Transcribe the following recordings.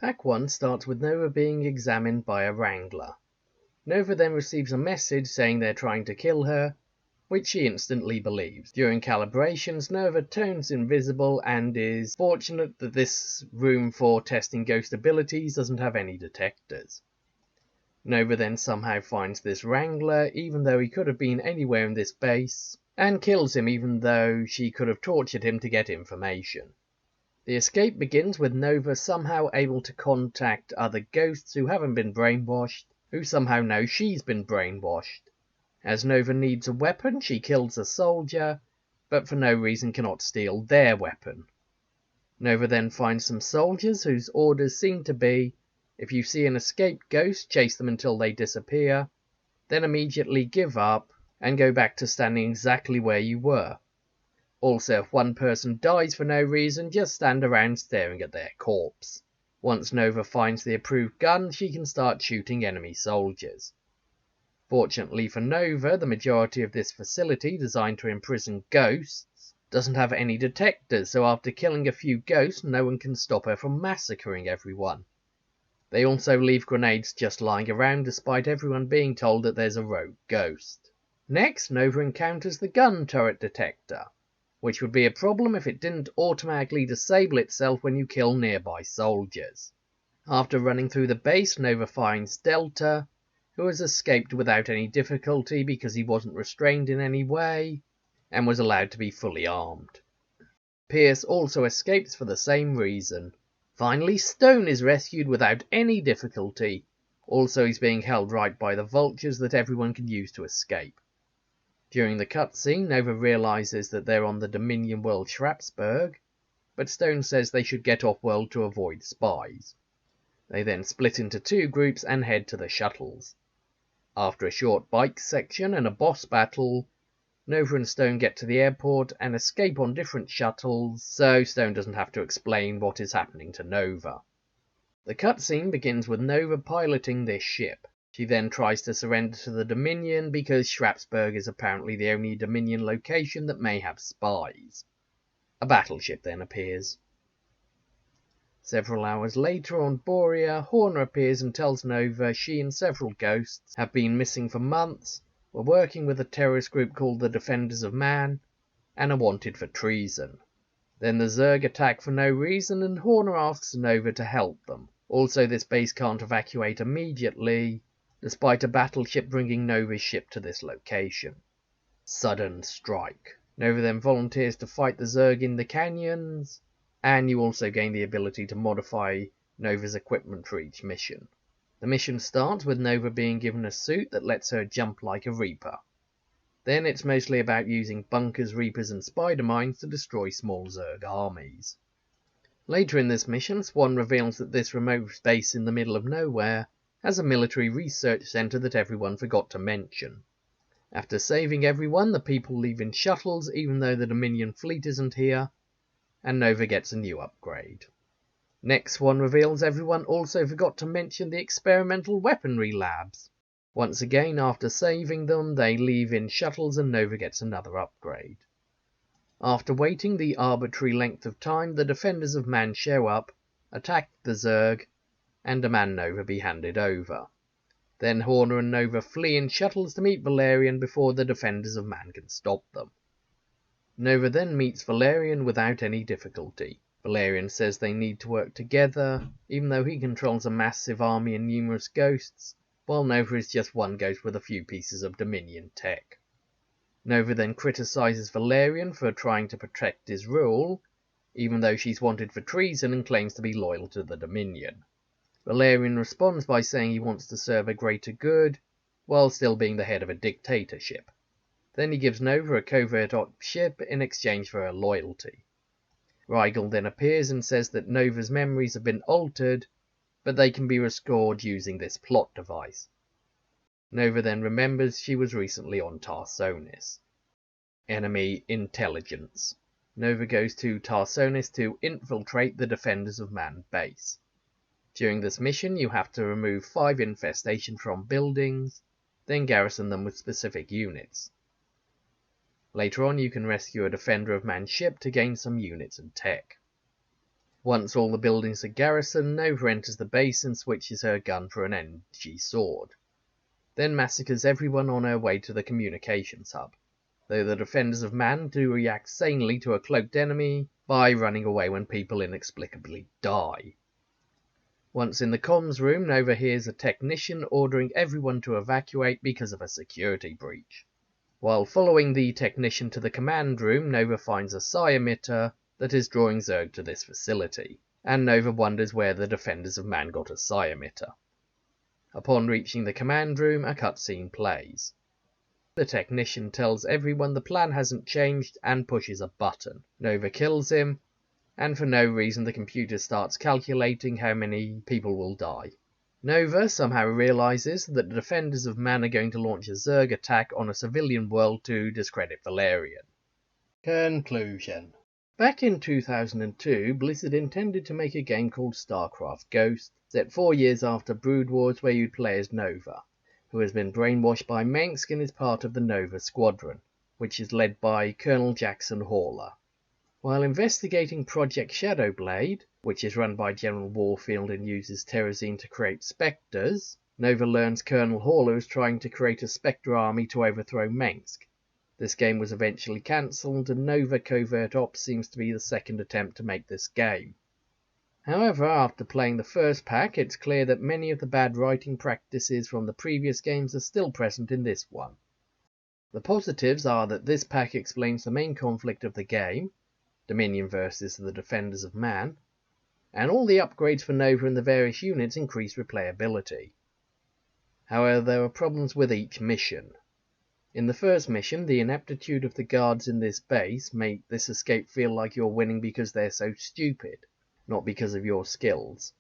Act 1 starts with Nova being examined by a Wrangler. Nova then receives a message saying they're trying to kill her, which she instantly believes. During calibrations, Nova turns invisible and is fortunate that this room for testing ghost abilities doesn't have any detectors. Nova then somehow finds this Wrangler, even though he could have been anywhere in this base, and kills him even though she could have tortured him to get information. The escape begins with Nova somehow able to contact other ghosts who haven't been brainwashed, who somehow know she's been brainwashed. As Nova needs a weapon, she kills a soldier, but for no reason cannot steal their weapon. Nova then finds some soldiers whose orders seem to be, if you see an escaped ghost, chase them until they disappear, then immediately give up and go back to standing exactly where you were. Also, if one person dies for no reason, just stand around staring at their corpse. Once Nova finds the approved gun, she can start shooting enemy soldiers. Fortunately for Nova, the majority of this facility, designed to imprison ghosts, doesn't have any detectors, so after killing a few ghosts, no one can stop her from massacring everyone. They also leave grenades just lying around, despite everyone being told that there's a rogue ghost. Next, Nova encounters the gun turret detector, which would be a problem if it didn't automatically disable itself when you kill nearby soldiers. After running through the base, Nova finds Delta, who has escaped without any difficulty because he wasn't restrained in any way, and was allowed to be fully armed. Pierce also escapes for the same reason. Finally, Stone is rescued without any difficulty. Also, he's being held right by the vultures that everyone can use to escape. During the cutscene, Nova realizes that they're on the Dominion world Sharpsburg, but Stone says they should get off-world to avoid spies. They then split into two groups and head to the shuttles. After a short bike section and a boss battle, Nova and Stone get to the airport and escape on different shuttles, so Stone doesn't have to explain what is happening to Nova. The cutscene begins with Nova piloting this ship. She then tries to surrender to the Dominion because Sharpsburg is apparently the only Dominion location that may have spies. A battleship then appears. Several hours later on Boria, Horner appears and tells Nova she and several ghosts have been missing for months, were working with a terrorist group called the Defenders of Man, and are wanted for treason. Then the Zerg attack for no reason and Horner asks Nova to help them. Also, this base can't evacuate immediately, despite a battleship bringing Nova's ship to this location. Sudden strike. Nova then volunteers to fight the Zerg in the canyons, and you also gain the ability to modify Nova's equipment for each mission. The mission starts with Nova being given a suit that lets her jump like a Reaper. Then it's mostly about using bunkers, Reapers and spider mines to destroy small Zerg armies. Later in this mission, Swan reveals that this remote base in the middle of nowhere has a military research centre that everyone forgot to mention. After saving everyone, the people leave in shuttles even though the Dominion fleet isn't here, and Nova gets a new upgrade. Next one reveals everyone also forgot to mention the experimental weaponry labs. Once again, after saving them, they leave in shuttles and Nova gets another upgrade. After waiting the arbitrary length of time, the Defenders of Man show up, attack the Zerg, and demand Nova be handed over. Then Horner and Nova flee in shuttles to meet Valerian before the Defenders of Man can stop them. Nova then meets Valerian without any difficulty. Valerian says they need to work together, even though he controls a massive army and numerous ghosts, while Nova is just one ghost with a few pieces of Dominion tech. Nova then criticizes Valerian for trying to protect his rule, even though she's wanted for treason and claims to be loyal to the Dominion. Valerian responds by saying he wants to serve a greater good, while still being the head of a dictatorship. Then he gives Nova a covert op ship in exchange for her loyalty. Rigel then appears and says that Nova's memories have been altered, but they can be restored using this plot device. Nova then remembers she was recently on Tarsonis. Enemy intelligence. Nova goes to Tarsonis to infiltrate the Defenders of Man base. During this mission you have to remove 5 infestation from buildings, then garrison them with specific units. Later on you can rescue a Defender of Man ship to gain some units and tech. Once all the buildings are garrisoned, Nova enters the base and switches her gun for an energy sword, then massacres everyone on her way to the communications hub, though the defenders of man do react sanely to a cloaked enemy by running away when people inexplicably die. Once in the comms room, Nova hears a technician ordering everyone to evacuate because of a security breach. While following the technician to the command room, Nova finds a psi emitter that is drawing Zerg to this facility, and Nova wonders where the defenders of man got a psi emitter. Upon reaching the command room, a cutscene plays. The technician tells everyone the plan hasn't changed and pushes a button. Nova kills him, and for no reason the computer starts calculating how many people will die. Nova somehow realizes that the defenders of man are going to launch a Zerg attack on a civilian world to discredit Valerian. Conclusion. Back in 2002, Blizzard intended to make a game called Starcraft Ghost, set 4 years after Brood Wars, where you'd play as Nova, who has been brainwashed by Mengsk and is part of the Nova Squadron, which is led by Colonel Jackson Haller. While investigating Project Shadowblade, which is run by General Warfield and uses Terrazine to create Spectres, Nova learns Colonel Haller is trying to create a Spectre army to overthrow Mengsk. This game was eventually cancelled, and Nova Covert Ops seems to be the second attempt to make this game. However, after playing the first pack, it's clear that many of the bad writing practices from the previous games are still present in this one. The positives are that this pack explains the main conflict of the game, Dominion versus the Defenders of Man, and all the upgrades for Nova and the various units increase replayability. However, there are problems with each mission. In the first mission, the ineptitude of the guards in this base make this escape feel like you're winning because they're so stupid, not because of your skills.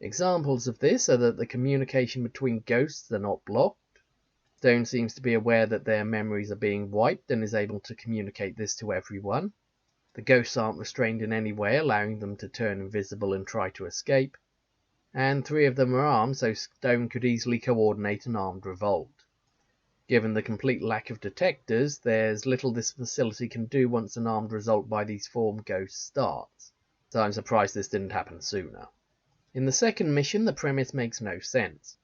Examples of this are that the communication between ghosts are not blocked. Stone seems to be aware that their memories are being wiped and is able to communicate this to everyone. The ghosts aren't restrained in any way, allowing them to turn invisible and try to escape. And 3 of them are armed, so Stone could easily coordinate an armed revolt. Given the complete lack of detectors, there's little this facility can do once an armed revolt by these formed ghosts starts, so I'm surprised this didn't happen sooner. In the second mission, the premise makes no sense.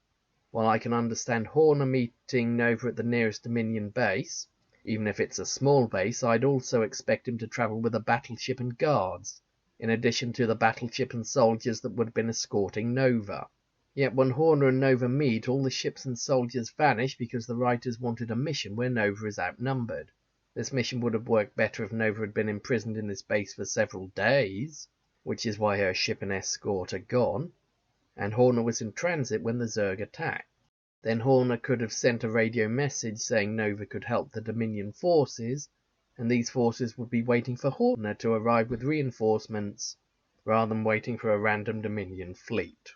While I can understand Horner meeting Nova at the nearest Dominion base, even if it's a small base, I'd also expect him to travel with a battleship and guards, in addition to the battleship and soldiers that would have been escorting Nova. Yet when Horner and Nova meet, all the ships and soldiers vanish because the writers wanted a mission where Nova is outnumbered. This mission would have worked better if Nova had been imprisoned in this base for several days, which is why her ship and escort are gone, and Horner was in transit when the Zerg attacked. Then Horner could have sent a radio message saying Nova could help the Dominion forces, and these forces would be waiting for Horner to arrive with reinforcements, rather than waiting for a random Dominion fleet.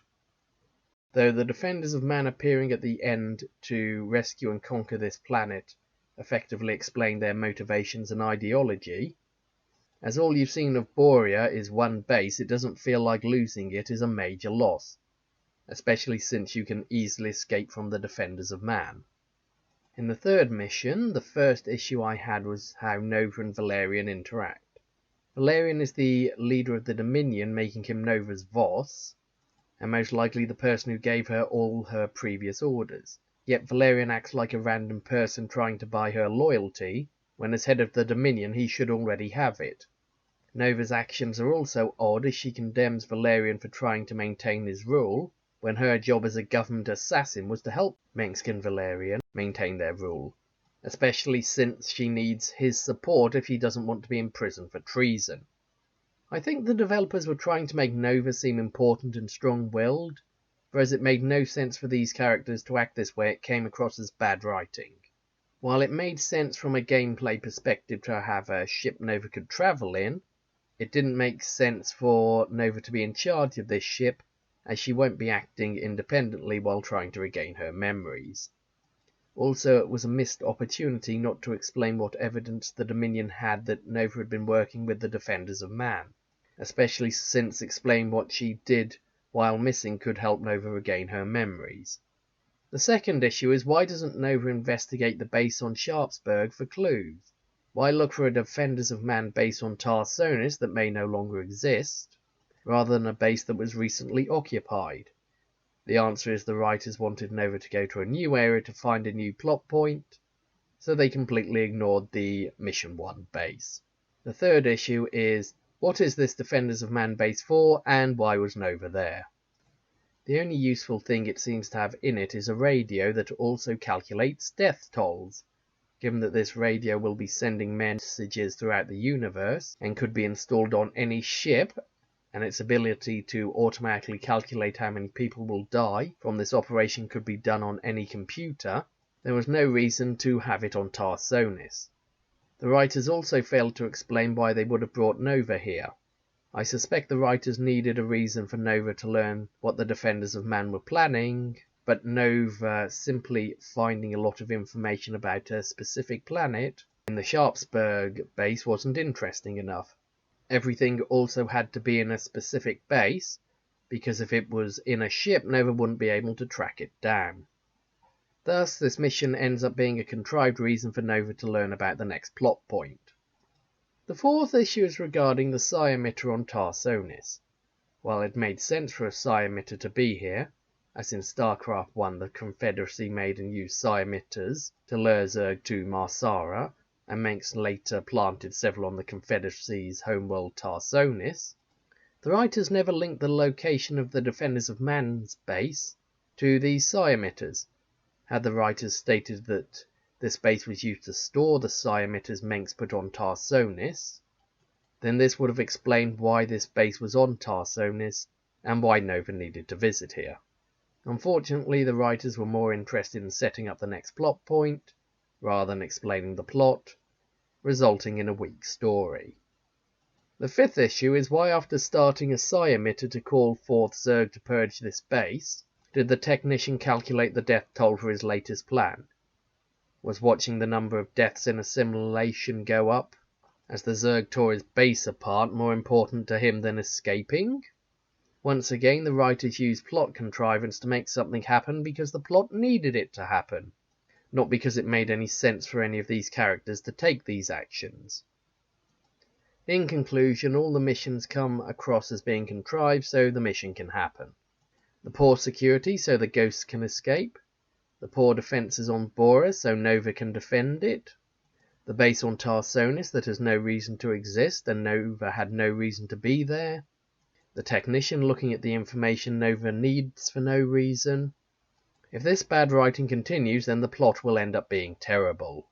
Though the Defenders of Man appearing at the end to rescue and conquer this planet effectively explain their motivations and ideology, as all you've seen of Borea is one base, it doesn't feel like losing it is a major loss, especially since you can easily escape from the Defenders of Man. In the third mission, the first issue I had was how Nova and Valerian interact. Valerian is the leader of the Dominion, making him Nova's boss, and most likely the person who gave her all her previous orders. Yet Valerian acts like a random person trying to buy her loyalty, when as head of the Dominion he should already have it. Nova's actions are also odd, as she condemns Valerian for trying to maintain his rule, when her job as a government assassin was to help Mengsk and Valerian maintain their rule, especially since she needs his support if he doesn't want to be imprisoned for treason. I think the developers were trying to make Nova seem important and strong-willed, whereas it made no sense for these characters to act this way. It came across as bad writing. While it made sense from a gameplay perspective to have a ship Nova could travel in, it didn't make sense for Nova to be in charge of this ship, as she won't be acting independently while trying to regain her memories. Also, it was a missed opportunity not to explain what evidence the Dominion had that Nova had been working with the Defenders of Man, especially since explaining what she did while missing could help Nova regain her memories. The second issue is, why doesn't Nova investigate the base on Sharpsburg for clues? Why look for a Defenders of Man base on Tarsonis that may no longer exist, rather than a base that was recently occupied? The answer is the writers wanted Nova to go to a new area to find a new plot point, so they completely ignored the Mission 1 base. The third issue is, what is this Defenders of Man base for, and why was Nova there? The only useful thing it seems to have in it is a radio that also calculates death tolls. Given that this radio will be sending messages throughout the universe, and could be installed on any ship, and its ability to automatically calculate how many people will die from this operation could be done on any computer, there was no reason to have it on Tarsonis. The writers also failed to explain why they would have brought Nova here. I suspect the writers needed a reason for Nova to learn what the Defenders of Man were planning, but Nova simply finding a lot of information about a specific planet in the Sharpsburg base wasn't interesting enough. Everything also had to be in a specific base, because if it was in a ship, Nova wouldn't be able to track it down. Thus, this mission ends up being a contrived reason for Nova to learn about the next plot point. The fourth issue is regarding the psi emitter on Tarsonis. While it made sense for a psi emitter to be here, as in Starcraft 1 the Confederacy made and used psi emitters to lure Zerg to Marsara, and Manx later planted several on the Confederacy's homeworld Tarsonis, the writers never linked the location of the Defenders of Man's base to these psi emitters. Had the writers stated that this base was used to store the psi emitters Manx put on Tarsonis, then this would have explained why this base was on Tarsonis and why Nova needed to visit here. Unfortunately, the writers were more interested in setting up the next plot point rather than explaining the plot, resulting in a weak story. The fifth issue is why, after starting a psi emitter to call forth Zerg to purge this base, did the technician calculate the death toll for his latest plan? Was watching the number of deaths in a simulation go up as the Zerg tore his base apart more important to him than escaping? Once again, the writers used plot contrivance to make something happen because the plot needed it to happen, not because it made any sense for any of these characters to take these actions. In conclusion, all the missions come across as being contrived so the mission can happen. The poor security so the ghosts can escape. The poor defences on Borea so Nova can defend it. The base on Tarsonis that has no reason to exist and Nova had no reason to be there. The technician looking at the information Nova needs for no reason. If this bad writing continues, then the plot will end up being terrible.